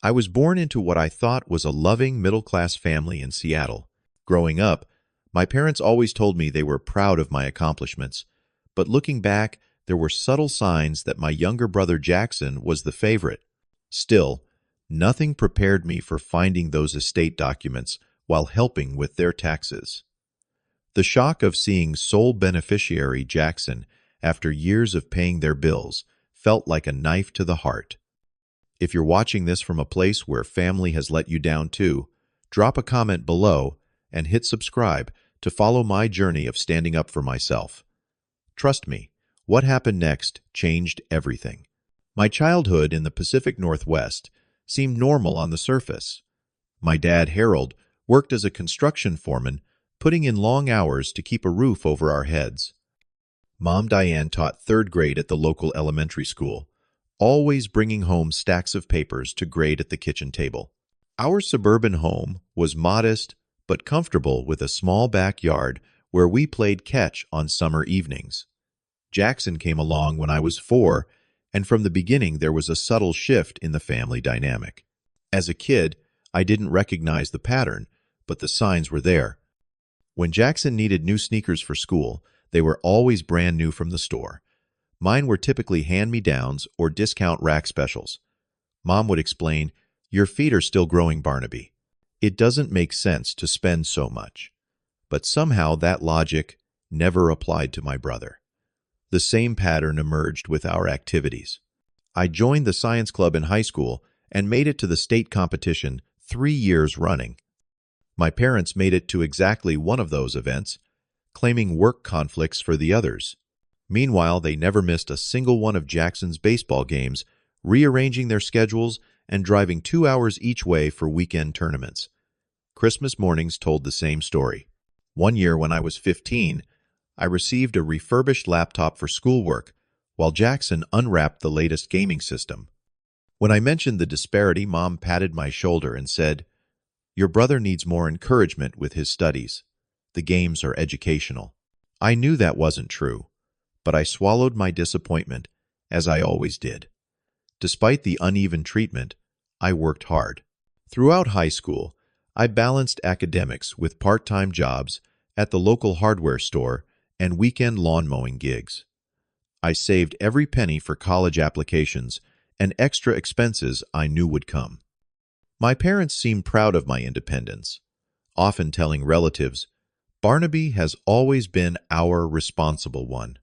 I was born into what I thought was a loving middle-class family in Seattle. Growing up, my parents always told me they were proud of my accomplishments, but looking back, there were subtle signs that my younger brother Jackson was the favorite. Still, nothing prepared me for finding those estate documents while helping with their taxes. The shock of seeing sole beneficiary Jackson after years of paying their bills felt like a knife to the heart. If you're watching this from a place where family has let you down too, drop a comment below and hit subscribe to follow my journey of standing up for myself. Trust me, what happened next changed everything. My childhood in the Pacific Northwest seemed normal on the surface. My dad, Harold, worked as a construction foreman, putting in long hours to keep a roof over our heads. Mom, Diane, taught third grade at the local elementary school, always bringing home stacks of papers to grade at the kitchen table. Our suburban home was modest but comfortable with a small backyard where we played catch on summer evenings. Jackson came along when I was 4, and from the beginning there was a subtle shift in the family dynamic. As a kid, I didn't recognize the pattern, but the signs were there. When Jackson needed new sneakers for school, they were always brand new from the store. Mine were typically hand-me-downs or discount rack specials. Mom would explain, "Your feet are still growing, Barnaby. It doesn't make sense to spend so much." But somehow that logic never applied to my brother. The same pattern emerged with our activities. I joined the science club in high school and made it to the state competition 3 years running. My parents made it to exactly one of those events, claiming work conflicts for the others. Meanwhile, they never missed a single one of Jackson's baseball games, rearranging their schedules and driving 2 hours each way for weekend tournaments. Christmas mornings told the same story. One year when I was 15, I received a refurbished laptop for schoolwork, while Jackson unwrapped the latest gaming system. When I mentioned the disparity, Mom patted my shoulder and said, "Your brother needs more encouragement with his studies. The games are educational." I knew that wasn't true, but I swallowed my disappointment, as I always did. Despite the uneven treatment, I worked hard. Throughout high school, I balanced academics with part-time jobs at the local hardware store and weekend lawn mowing gigs. I saved every penny for college applications and extra expenses I knew would come. My parents seemed proud of my independence, often telling relatives, "Barnaby has always been our responsible one."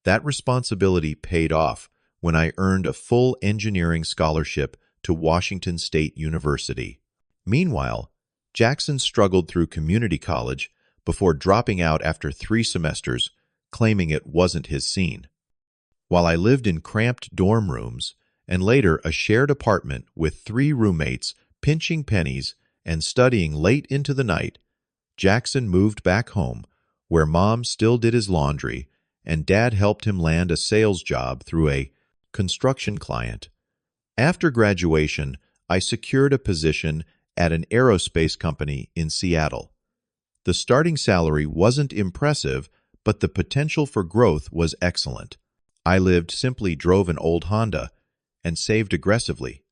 That responsibility paid off when I earned a full engineering scholarship to Washington State University. Meanwhile, Jackson struggled through community college before dropping out after 3 semesters, claiming it wasn't his scene. While I lived in cramped dorm rooms and later a shared apartment with 3 roommates pinching pennies and studying late into the night, Jackson moved back home, where Mom still did his laundry and Dad helped him land a sales job through a construction client. After graduation, I secured a position at an aerospace company in Seattle. The starting salary wasn't impressive, but the potential for growth was excellent. I lived simply, drove an old Honda, and saved aggressively.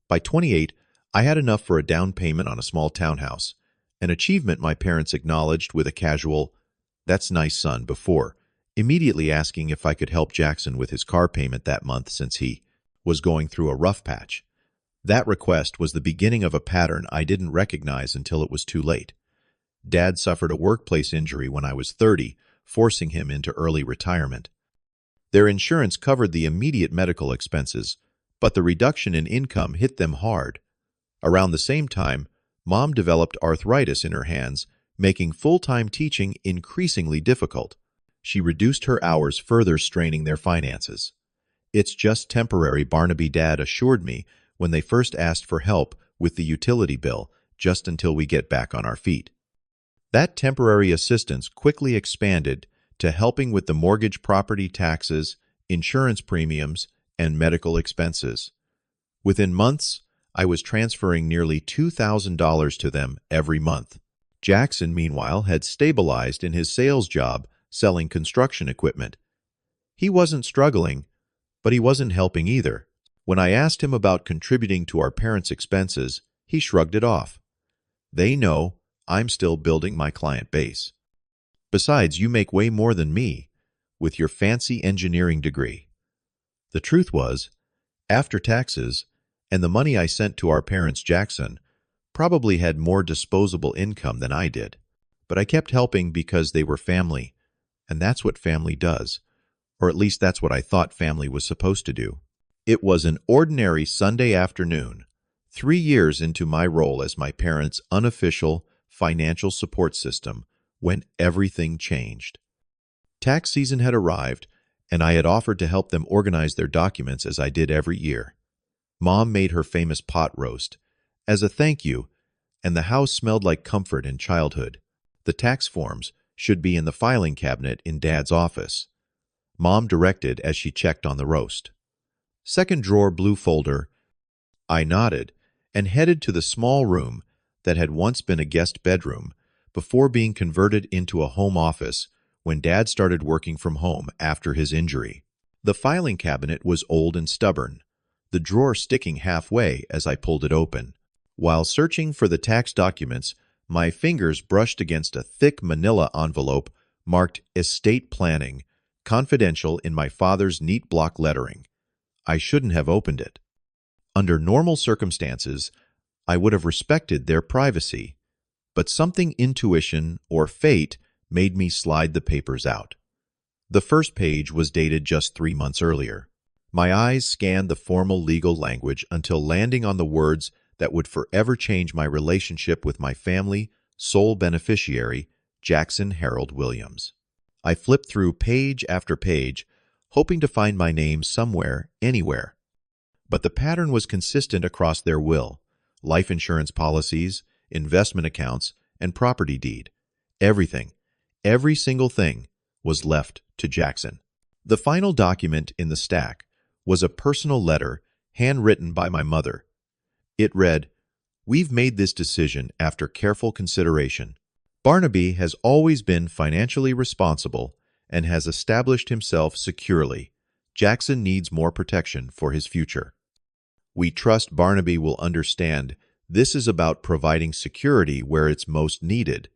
By 28, I had enough for a down payment on a small townhouse, an achievement my parents acknowledged with a casual, "That's nice, son," before immediately asking if I could help Jackson with his car payment that month since he was going through a rough patch. That request was the beginning of a pattern I didn't recognize until it was too late. Dad suffered a workplace injury when I was 30, forcing him into early retirement. Their insurance covered the immediate medical expenses, but the reduction in income hit them hard. Around the same time, Mom developed arthritis in her hands, making full-time teaching increasingly difficult. She reduced her hours, further straining their finances. "It's just temporary," Barnaby, Dad assured me when they first asked for help with the utility bill, "just until we get back on our feet." That temporary assistance quickly expanded to helping with the mortgage, property taxes, insurance premiums, and medical expenses. Within months, I was transferring nearly $2,000 to them every month. Jackson, meanwhile, had stabilized in his sales job selling construction equipment. He wasn't struggling, but he wasn't helping either. When I asked him about contributing to our parents' expenses, he shrugged it off. They know I'm still building my client base. Besides, you make way more than me with your fancy engineering degree. The truth was, after taxes and the money I sent to our parents, Jackson probably had more disposable income than I did. But I kept helping because they were family, and that's what family does. Or at least that's what I thought family was supposed to do. It was an ordinary Sunday afternoon, 3 years into my role as my parents' unofficial financial support system, when everything changed. Tax season had arrived, and I had offered to help them organize their documents as I did every year. Mom made her famous pot roast as a thank you, and the house smelled like comfort and childhood. The tax forms should be in the filing cabinet in Dad's office. Mom directed as she checked on the roast. Second drawer, blue folder. I nodded and headed to the small room that had once been a guest bedroom before being converted into a home office when Dad started working from home after his injury. The filing cabinet was old and stubborn, the drawer sticking halfway as I pulled it open. While searching for the tax documents, my fingers brushed against a thick manila envelope marked Estate Planning, Confidential in my father's neat block lettering. I shouldn't have opened it. Under normal circumstances, I would have respected their privacy, but something intuition or fate made me slide the papers out. The first page was dated just 3 months earlier. My eyes scanned the formal legal language until landing on the words that would forever change my relationship with my family, sole beneficiary, Jackson Harold Williams. I flipped through page after page, hoping to find my name somewhere, anywhere. But the pattern was consistent across their will: life insurance policies, investment accounts, and property deed. Everything, every single thing, was left to Jackson. The final document in the stack was a personal letter handwritten by my mother. It read, "We've made this decision after careful consideration. Barnaby has always been financially responsible and has established himself securely. Jackson needs more protection for his future. We trust Barnaby will understand this is about providing security where it's most needed."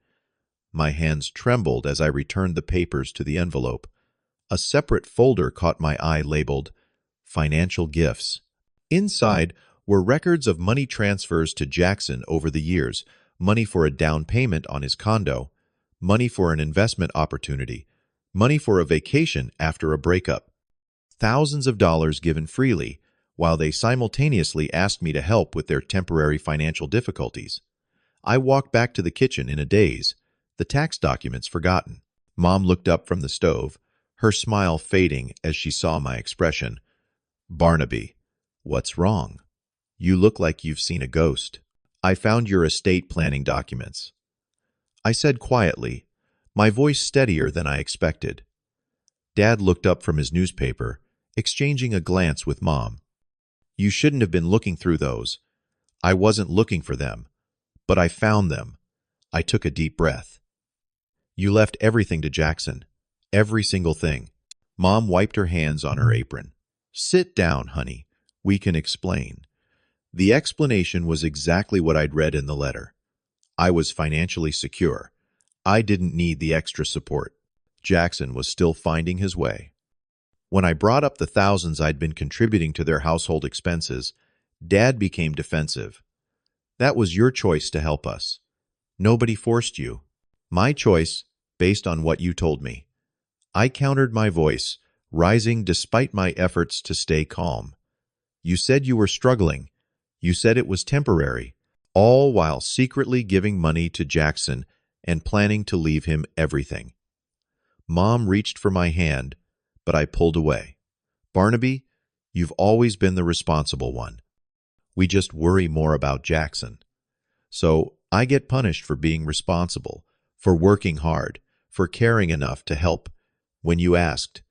My hands trembled as I returned the papers to the envelope. A separate folder caught my eye labeled Financial Gifts. Inside were records of money transfers to Jackson over the years, money for a down payment on his condo, money for an investment opportunity, money for a vacation after a breakup. Thousands of dollars given freely, while they simultaneously asked me to help with their temporary financial difficulties. I walked back to the kitchen in a daze, the tax documents forgotten. Mom looked up from the stove, her smile fading as she saw my expression. "Barnaby, what's wrong? You look like you've seen a ghost." "I found your estate planning documents," I said quietly, my voice steadier than I expected. Dad looked up from his newspaper, exchanging a glance with Mom. "You shouldn't have been looking through those. I wasn't looking for them, but I found them." I took a deep breath. "You left everything to Jackson. Every single thing." Mom wiped her hands on her apron. "Sit down, honey. We can explain." The explanation was exactly what I'd read in the letter. I was financially secure. I didn't need the extra support. Jackson was still finding his way. When I brought up the thousands I'd been contributing to their household expenses, Dad became defensive. "That was your choice to help us. Nobody forced you." "My choice, based on what you told me." I countered my voice, rising despite my efforts to stay calm. "You said you were struggling. You said it was temporary, all while secretly giving money to Jackson and planning to leave him everything." Mom reached for my hand, but I pulled away. "Barnaby, you've always been the responsible one. We just worry more about Jackson. So I get punished for being responsible, for working hard, for caring enough to help when you asked."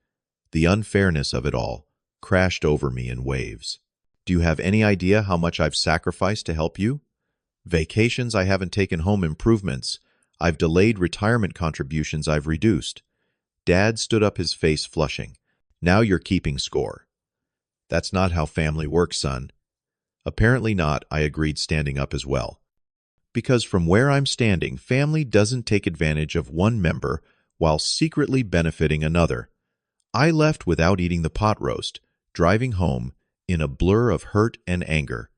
The unfairness of it all crashed over me in waves. "Do you have any idea how much I've sacrificed to help you? Vacations I haven't taken, home improvements I've delayed, retirement contributions I've reduced." Dad stood up, his face flushing. "Now you're keeping score. That's not how family works, son." "Apparently not," I agreed, standing up as well. "Because from where I'm standing, family doesn't take advantage of one member while secretly benefiting another." I left without eating the pot roast, driving home in a blur of hurt and anger.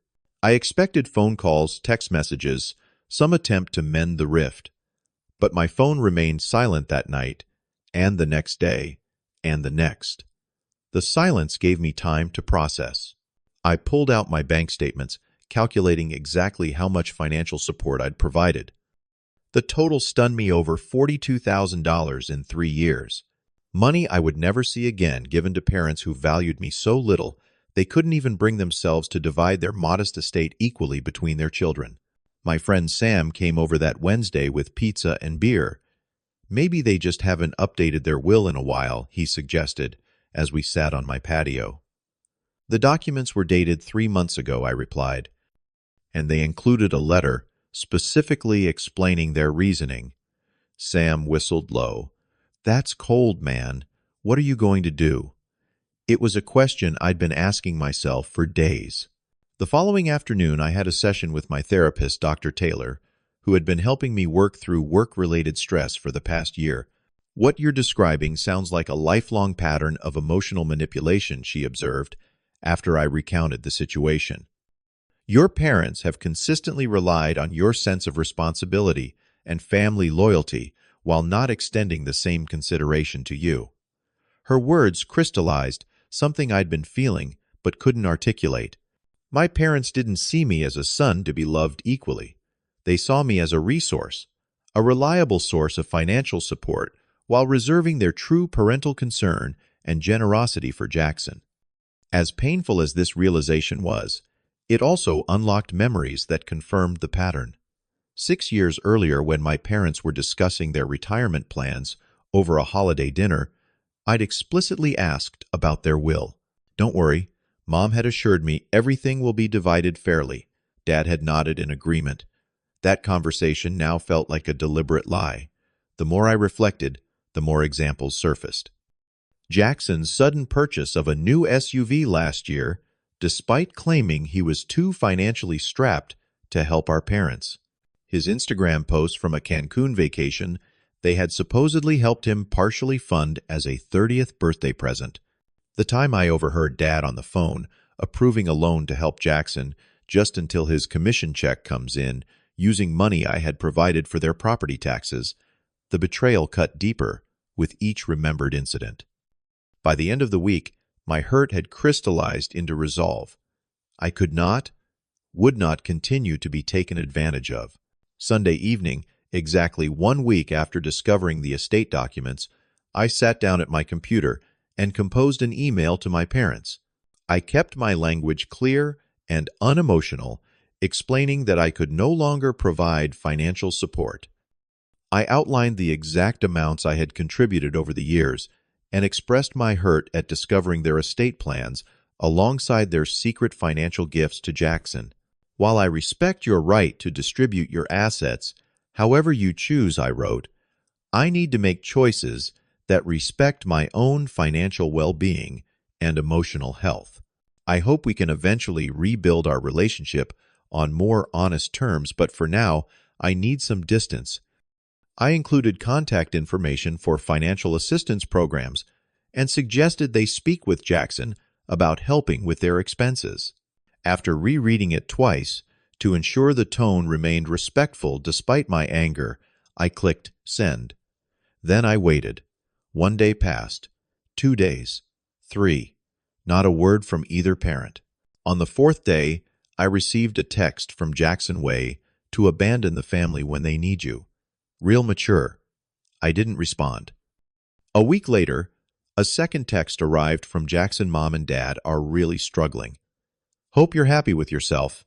I expected phone calls, text messages, some attempt to mend the rift. But my phone remained silent that night, and the next day, and the next. The silence gave me time to process. I pulled out my bank statements, calculating exactly how much financial support I'd provided. The total stunned me: over $42,000 in 3 years. Money I would never see again, given to parents who valued me so little they couldn't even bring themselves to divide their modest estate equally between their children. My friend Sam came over that Wednesday with pizza and beer. "Maybe they just haven't updated their will in a while," he suggested as we sat on my patio. "The documents were dated 3 months ago," I replied, "and they included a letter specifically explaining their reasoning." Sam whistled low. "That's cold, man. What are you going to do?" It was a question I'd been asking myself for days. The following afternoon, I had a session with my therapist, Dr. Taylor, who had been helping me work through work-related stress for the past year. "What you're describing sounds like a lifelong pattern of emotional manipulation," she observed, after I recounted the situation. "Your parents have consistently relied on your sense of responsibility and family loyalty while not extending the same consideration to you." Her words crystallized something I'd been feeling but couldn't articulate. My parents didn't see me as a son to be loved equally. They saw me as a resource, a reliable source of financial support, while reserving their true parental concern and generosity for Jackson. As painful as this realization was, it also unlocked memories that confirmed the pattern. 6 years earlier, when my parents were discussing their retirement plans over a holiday dinner, I'd explicitly asked about their will. "Don't worry," Mom had assured me, "everything will be divided fairly." Dad had nodded in agreement. That conversation now felt like a deliberate lie. The more I reflected, the more examples surfaced. Jackson's sudden purchase of a new SUV last year, despite claiming he was too financially strapped to help our parents. His Instagram post from a Cancun vacation they had supposedly helped him partially fund as a 30th birthday present. The time I overheard Dad on the phone approving a loan to help Jackson just until his commission check comes in, using money I had provided for their property taxes, the betrayal cut deeper with each remembered incident. By the end of the week, my hurt had crystallized into resolve. I would not continue to be taken advantage of. Sunday evening, exactly 1 week after discovering the estate documents, I sat down at my computer and composed an email to my parents. I kept my language clear and unemotional, explaining that I could no longer provide financial support. I outlined the exact amounts I had contributed over the years and expressed my hurt at discovering their estate plans alongside their secret financial gifts to Jackson. "While I respect your right to distribute your assets however you choose," I wrote, "I need to make choices that respect my own financial well-being and emotional health. I hope we can eventually rebuild our relationship on more honest terms, but for now, I need some distance." I included contact information for financial assistance programs and suggested they speak with Jackson about helping with their expenses. After rereading it twice, to ensure the tone remained respectful despite my anger, I clicked send. Then I waited. 1 day passed, 2 days, 3. Not a word from either parent. On the 4th day, I received a text from Jackson Way to abandon the family when they need you. Real mature. I didn't respond. A week later, a second text arrived from Jackson. "Mom and Dad are really struggling. Hope you're happy with yourself."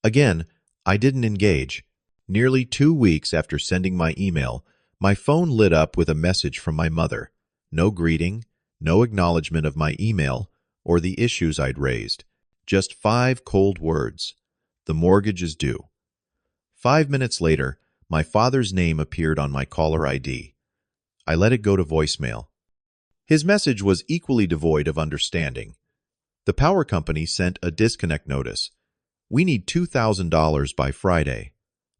Again, I didn't engage. Nearly 2 weeks after sending my email, my phone lit up with a message from my mother. No greeting, no acknowledgement of my email or the issues I'd raised. Just 5 cold words. "The mortgage is due." 5 minutes later, my father's name appeared on my caller ID. I let it go to voicemail. His message was equally devoid of understanding. The power company sent a disconnect notice. We need $2,000 by Friday.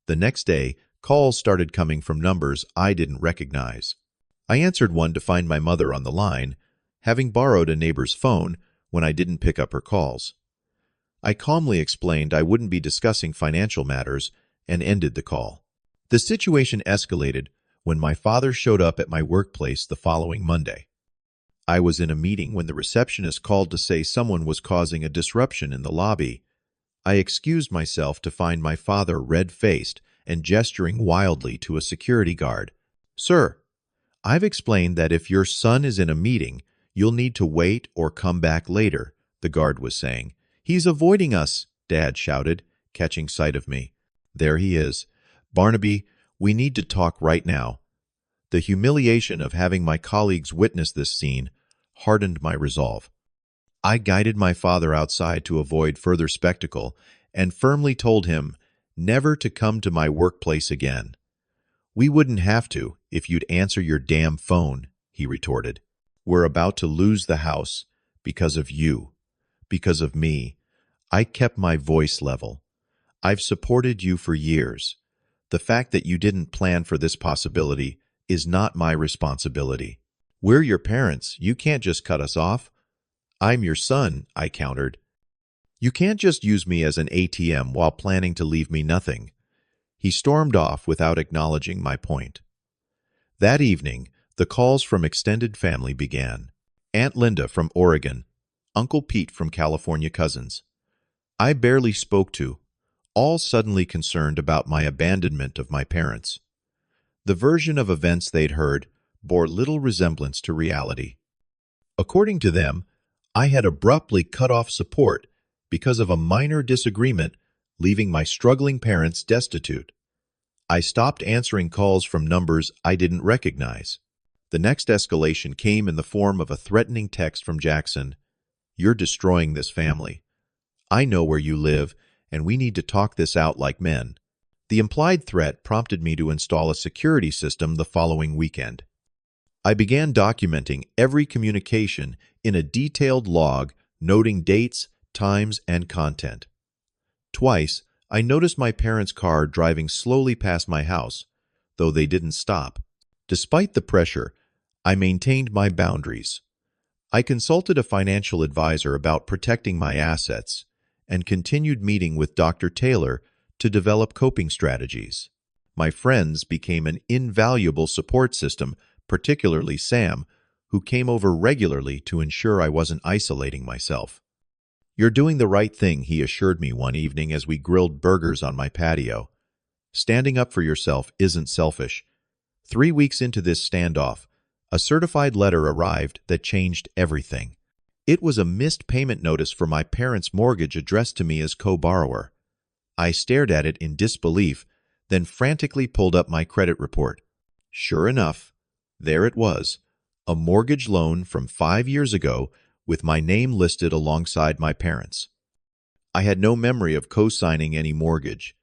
The next day, calls started coming from numbers I didn't recognize. I answered one to find my mother on the line, having borrowed a neighbor's phone when I didn't pick up her calls. I calmly explained I wouldn't be discussing financial matters and ended the call. The situation escalated when my father showed up at my workplace the following Monday. I was in a meeting when the receptionist called to say someone was causing a disruption in the lobby. I excused myself to find my father red-faced and gesturing wildly to a security guard. "Sir, I've explained that if your son is in a meeting, you'll need to wait or come back later," the guard was saying. "He's avoiding us," Dad shouted, catching sight of me. "There he is. Barnaby, we need to talk right now." The humiliation of having my colleagues witness this scene hardened my resolve. I guided my father outside to avoid further spectacle and firmly told him never to come to my workplace again. "We wouldn't have to if you'd answer your damn phone," he retorted. "We're about to lose the house because of you, because of me." I kept my voice level. "I've supported you for years. The fact that you didn't plan for this possibility is not my responsibility. We're your parents. You can't just cut us off." "I'm your son," I countered. "You can't just use me as an ATM while planning to leave me nothing." He stormed off without acknowledging my point. That evening, the calls from extended family began. Aunt Linda from Oregon, Uncle Pete from California cousins. I barely spoke to, all suddenly concerned about my abandonment of my parents. The version of events they'd heard bore little resemblance to reality. According to them, I had abruptly cut off support because of a minor disagreement, leaving my struggling parents destitute. I stopped answering calls from numbers I didn't recognize. The next escalation came in the form of a threatening text from Jackson. "You're destroying this family. I know where you live, and we need to talk this out like men." The implied threat prompted me to install a security system the following weekend. I began documenting every communication in a detailed log, noting dates, times, and content. Twice, I noticed my parents' car driving slowly past my house, though they didn't stop. Despite the pressure, I maintained my boundaries. I consulted a financial advisor about protecting my assets and continued meeting with Dr. Taylor to develop coping strategies. My friends became an invaluable support system, particularly Sam, who came over regularly to ensure I wasn't isolating myself. "You're doing the right thing," he assured me one evening as we grilled burgers on my patio. "Standing up for yourself isn't selfish." 3 weeks into this standoff, a certified letter arrived that changed everything. It was a missed payment notice for my parents' mortgage addressed to me as co-borrower. I stared at it in disbelief, then frantically pulled up my credit report. Sure enough, there it was, a mortgage loan from 5 years ago with my name listed alongside my parents'. I had no memory of co-signing any mortgage.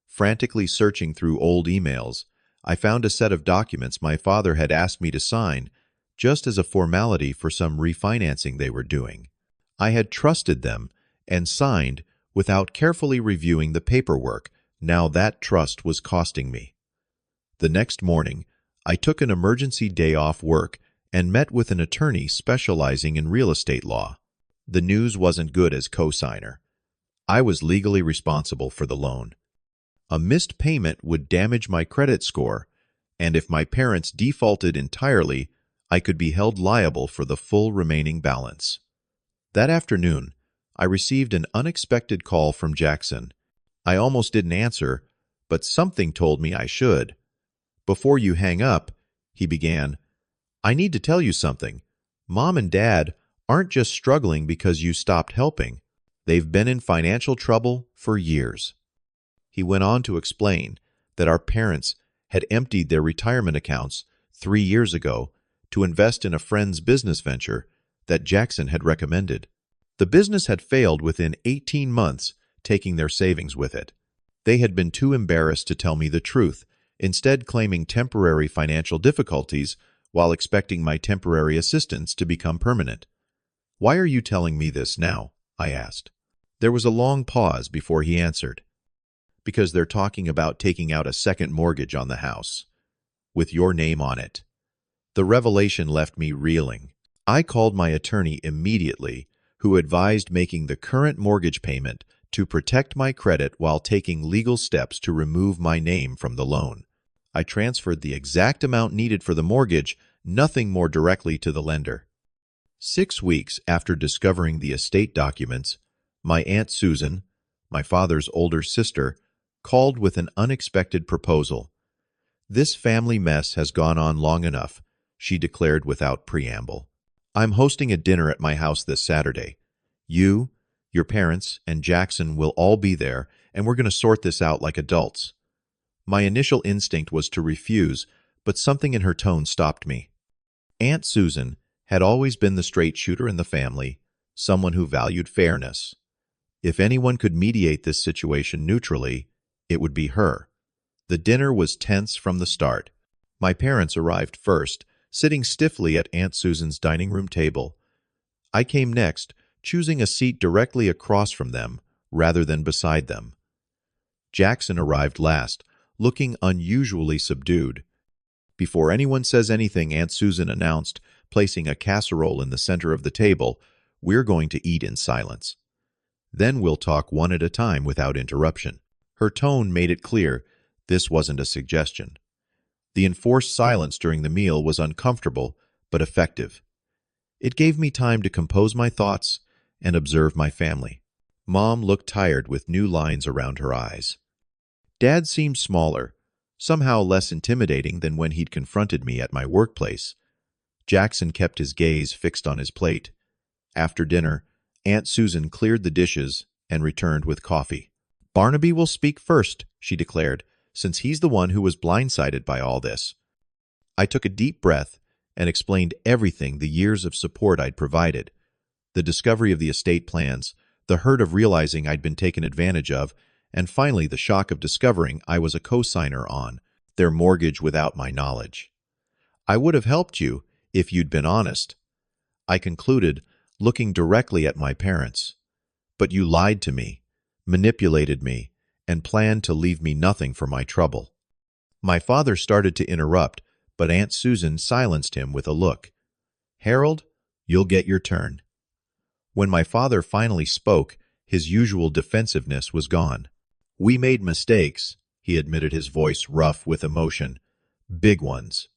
Frantically searching through old emails, I found a set of documents my father had asked me to sign, just as a formality for some refinancing they were doing. I had trusted them and signed without carefully reviewing the paperwork. Now that trust was costing me. The next morning, I took an emergency day off work and met with an attorney specializing in real estate law. The news wasn't good as co-signer. I was legally responsible for the loan. A missed payment would damage my credit score, and if my parents defaulted entirely, I could be held liable for the full remaining balance. That afternoon, I received an unexpected call from Jackson. I almost didn't answer, but something told me I should. "Before you hang up," he began, "I need to tell you something. Mom and Dad aren't just struggling because you stopped helping. They've been in financial trouble for years." He went on to explain that our parents had emptied their retirement accounts 3 years ago to invest in a friend's business venture that Jackson had recommended. The business had failed within 18 months, taking their savings with it. They had been too embarrassed to tell me the truth, instead claiming temporary financial difficulties while expecting my temporary assistance to become permanent. "Why are you telling me this now?" I asked. There was a long pause before he answered. "Because they're talking about taking out a second mortgage on the house, with your name on it." The revelation left me reeling. I called my attorney immediately, who advised making the current mortgage payment to protect my credit while taking legal steps to remove my name from the loan. I transferred the exact amount needed for the mortgage, nothing more, directly to the lender. 6 weeks after discovering the estate documents, my Aunt Susan, my father's older sister, called with an unexpected proposal. "This family mess has gone on long enough," she declared without preamble. "I'm hosting a dinner at my house this Saturday. You, your parents, and Jackson will all be there, and we're going to sort this out like adults." My initial instinct was to refuse, but something in her tone stopped me. Aunt Susan had always been the straight shooter in the family, someone who valued fairness. If anyone could mediate this situation neutrally, it would be her. The dinner was tense from the start. My parents arrived first, sitting stiffly at Aunt Susan's dining room table. I came next, choosing a seat directly across from them rather than beside them. Jackson arrived last, looking unusually subdued. Before anyone says anything, Aunt Susan announced, placing a casserole in the center of the table, "We're going to eat in silence. Then we'll talk one at a time without interruption." Her tone made it clear this wasn't a suggestion. The enforced silence during the meal was uncomfortable but effective. It gave me time to compose my thoughts and observe my family. Mom looked tired with new lines around her eyes. Dad seemed smaller, somehow less intimidating than when he'd confronted me at my workplace. Jackson kept his gaze fixed on his plate. After dinner, Aunt Susan cleared the dishes and returned with coffee. "Barnaby will speak first," she declared, "since he's the one who was blindsided by all this." I took a deep breath and explained everything, the years of support I'd provided, the discovery of the estate plans, the hurt of realizing I'd been taken advantage of, and finally the shock of discovering I was a co-signer on their mortgage without my knowledge. "I would have helped you if you'd been honest," I concluded, looking directly at my parents. "But you lied to me, manipulated me, and planned to leave me nothing for my trouble." My father started to interrupt, but Aunt Susan silenced him with a look. "Harold, you'll get your turn." When my father finally spoke, his usual defensiveness was gone. "We made mistakes," he admitted, his voice rough with emotion. "Big ones.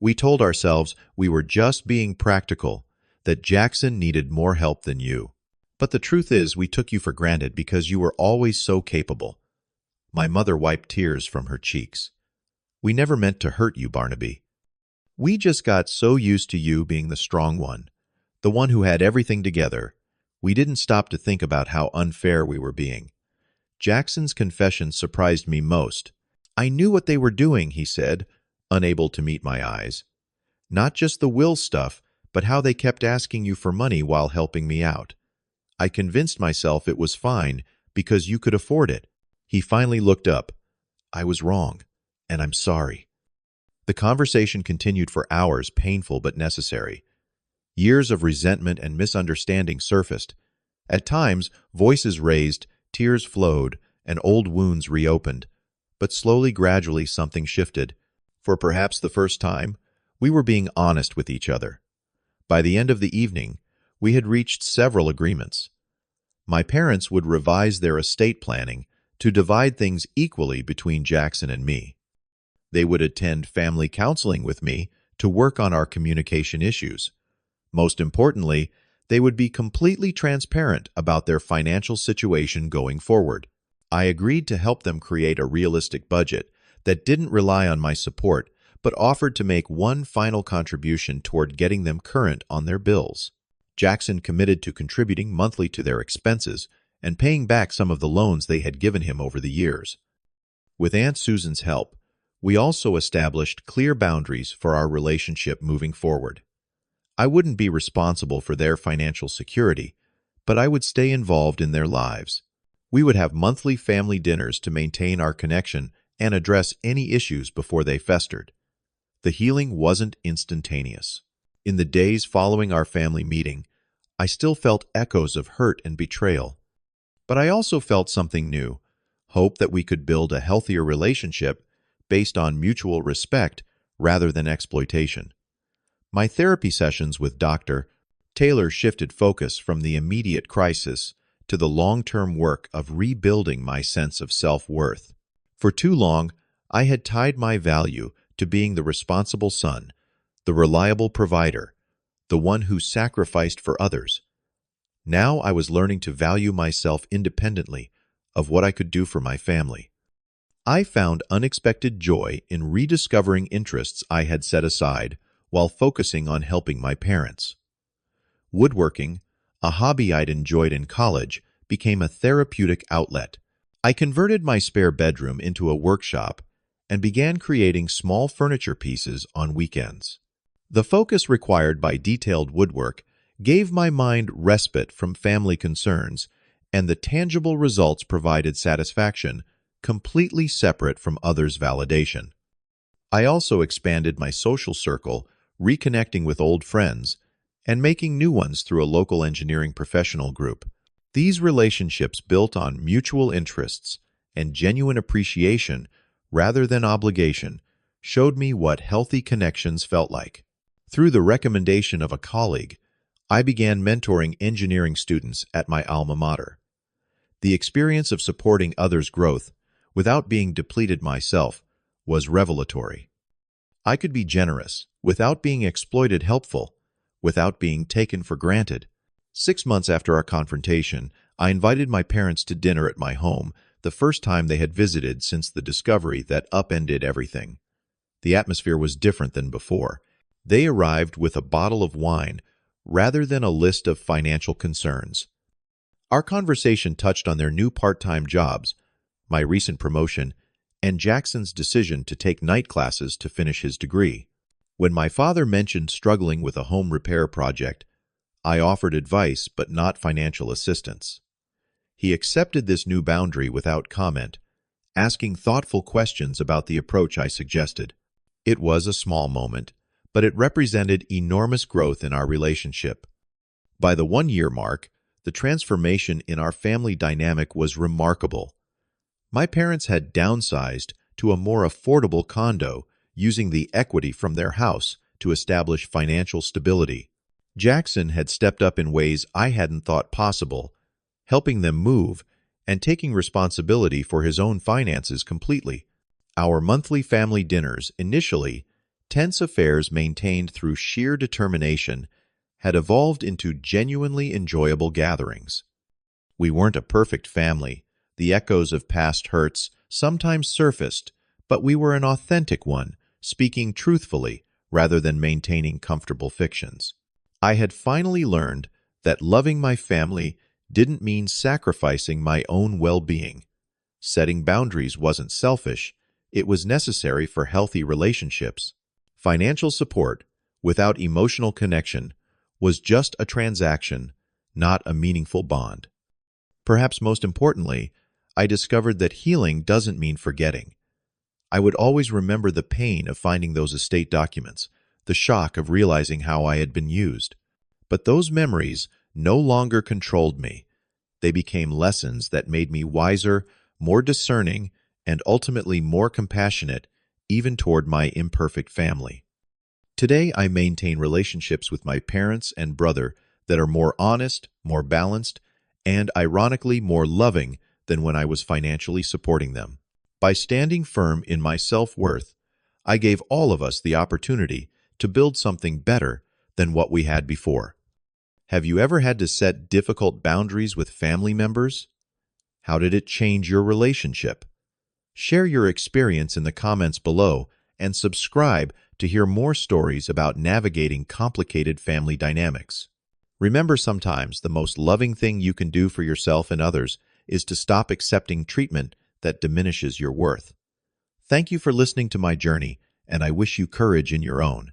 We told ourselves we were just being practical, that Jackson needed more help than you. But the truth is, we took you for granted because you were always so capable." My mother wiped tears from her cheeks. "We never meant to hurt you, Barnaby. We just got so used to you being the strong one, the one who had everything together. We didn't stop to think about how unfair we were being." Jackson's confession surprised me most. "I knew what they were doing," he said, unable to meet my eyes. "Not just the will stuff, but how they kept asking you for money while helping me out. I convinced myself it was fine because you could afford it." He finally looked up. "I was wrong, and I'm sorry." The conversation continued for hours, painful but necessary. Years of resentment and misunderstanding surfaced. At times, voices raised, tears flowed, and old wounds reopened. But slowly, gradually, something shifted. For perhaps the first time, we were being honest with each other. By the end of the evening, we had reached several agreements. My parents would revise their estate planning to divide things equally between Jackson and me. They would attend family counseling with me to work on our communication issues. Most importantly, they would be completely transparent about their financial situation going forward. I agreed to help them create a realistic budget that didn't rely on my support, but offered to make one final contribution toward getting them current on their bills. Jackson committed to contributing monthly to their expenses and paying back some of the loans they had given him over the years. With Aunt Susan's help, we also established clear boundaries for our relationship moving forward. I wouldn't be responsible for their financial security, but I would stay involved in their lives. We would have monthly family dinners to maintain our connection and address any issues before they festered. The healing wasn't instantaneous. In the days following our family meeting, I still felt echoes of hurt and betrayal. But I also felt something new, hope that we could build a healthier relationship based on mutual respect rather than exploitation. My therapy sessions with Dr. Taylor shifted focus from the immediate crisis to the long-term work of rebuilding my sense of self-worth. For too long, I had tied my value to being the responsible son, the reliable provider, the one who sacrificed for others. Now I was learning to value myself independently of what I could do for my family. I found unexpected joy in rediscovering interests I had set aside while focusing on helping my parents. Woodworking, a hobby I'd enjoyed in college, became a therapeutic outlet. I converted my spare bedroom into a workshop and began creating small furniture pieces on weekends. The focus required by detailed woodwork gave my mind respite from family concerns, and the tangible results provided satisfaction, completely separate from others' validation. I also expanded my social circle, reconnecting with old friends, and making new ones through a local engineering professional group. These relationships built on mutual interests and genuine appreciation rather than obligation showed me what healthy connections felt like. Through the recommendation of a colleague, I began mentoring engineering students at my alma mater. The experience of supporting others' growth without being depleted myself was revelatory. I could be generous without being exploited, helpful without being taken for granted. 6 months after our confrontation, I invited my parents to dinner at my home, the first time they had visited since the discovery that upended everything. The atmosphere was different than before. They arrived with a bottle of wine rather than a list of financial concerns. Our conversation touched on their new part-time jobs, my recent promotion, and Jackson's decision to take night classes to finish his degree. When my father mentioned struggling with a home repair project, I offered advice but not financial assistance. He accepted this new boundary without comment, asking thoughtful questions about the approach I suggested. It was a small moment, but it represented enormous growth in our relationship. By the 1-year mark, the transformation in our family dynamic was remarkable. My parents had downsized to a more affordable condo, using the equity from their house to establish financial stability. Jackson had stepped up in ways I hadn't thought possible, helping them move and taking responsibility for his own finances completely. Our monthly family dinners, initially tense affairs maintained through sheer determination, had evolved into genuinely enjoyable gatherings. We weren't a perfect family. The echoes of past hurts sometimes surfaced, but we were an authentic one, speaking truthfully rather than maintaining comfortable fictions. I had finally learned that loving my family didn't mean sacrificing my own well-being. Setting boundaries wasn't selfish, it was necessary for healthy relationships. Financial support, without emotional connection, was just a transaction, not a meaningful bond. Perhaps most importantly, I discovered that healing doesn't mean forgetting. I would always remember the pain of finding those estate documents, the shock of realizing how I had been used. But those memories no longer controlled me. They became lessons that made me wiser, more discerning, and ultimately more compassionate, even toward my imperfect family. Today, I maintain relationships with my parents and brother that are more honest, more balanced, and ironically more loving than when I was financially supporting them. By standing firm in my self-worth, I gave all of us the opportunity to build something better than what we had before. Have you ever had to set difficult boundaries with family members? How did it change your relationship? Share your experience in the comments below and subscribe to hear more stories about navigating complicated family dynamics. Remember, sometimes the most loving thing you can do for yourself and others is to stop accepting treatment that diminishes your worth. Thank you for listening to my journey, and I wish you courage in your own.